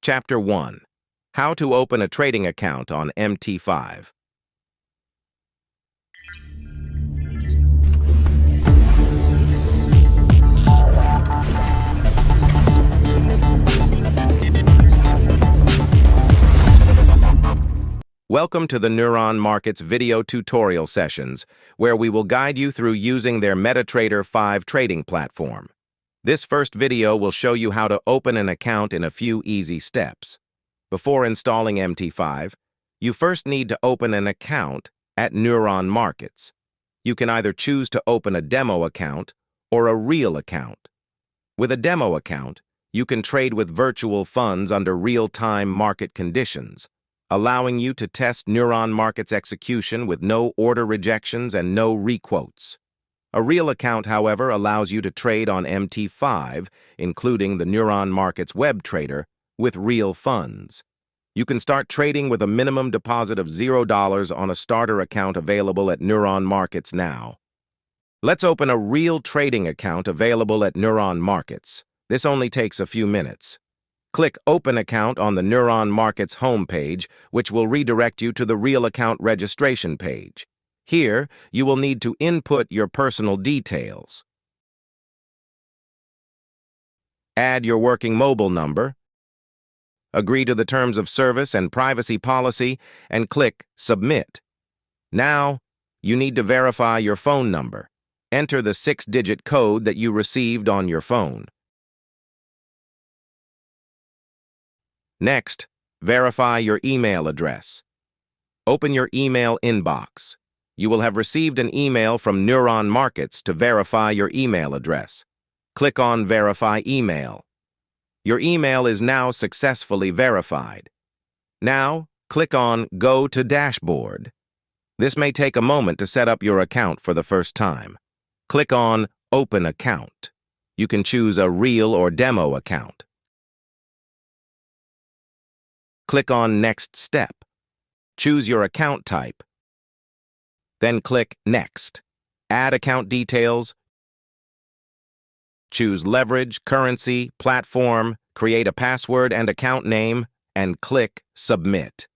Chapter 1. How to open a trading account on MT5. Welcome to the Neuron Markets video tutorial sessions, where we will guide you through using their MetaTrader 5 trading platform. This first video will show you how to open an account in a few easy steps. Before installing MT5, you first need to open an account at Neuron Markets. You can either choose to open a demo account or a real account. With a demo account, you can trade with virtual funds under real-time market conditions, allowing you to test Neuron Markets execution with no order rejections and no requotes. A real account, however, allows you to trade on MT5, including the Neuron Markets web trader, with real funds. You can start trading with a minimum deposit of $0 on a starter account available at Neuron Markets now. Let's open a real trading account available at Neuron Markets. This only takes a few minutes. Click Open Account on the Neuron Markets homepage, which will redirect you to the Real Account registration page. Here, you will need to input your personal details. Add your working mobile number, agree to the terms of service and privacy policy, and click Submit. Now, you need to verify your phone number. Enter the 6-digit code that you received on your phone. Next, verify your email address. Open your email inbox. You will have received an email from Neuron Markets to verify your email address. Click on Verify Email. Your email is now successfully verified. Now, click on Go to Dashboard. This may take a moment to set up your account for the first time. Click on Open Account. You can choose a real or demo account. Click on Next Step. Choose your account type. Then click Next. Add account details. Choose Leverage, Currency, Platform, create a password and account name, and click Submit.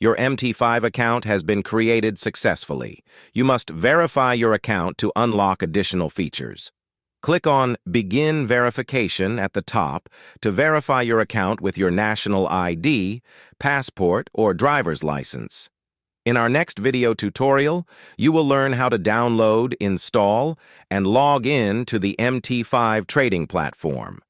Your MT5 account has been created successfully. You must verify your account to unlock additional features. Click on Begin Verification at the top to verify your account with your national ID, passport, or driver's license. In our next video tutorial, you will learn how to download, install, and log in to the MT5 trading platform.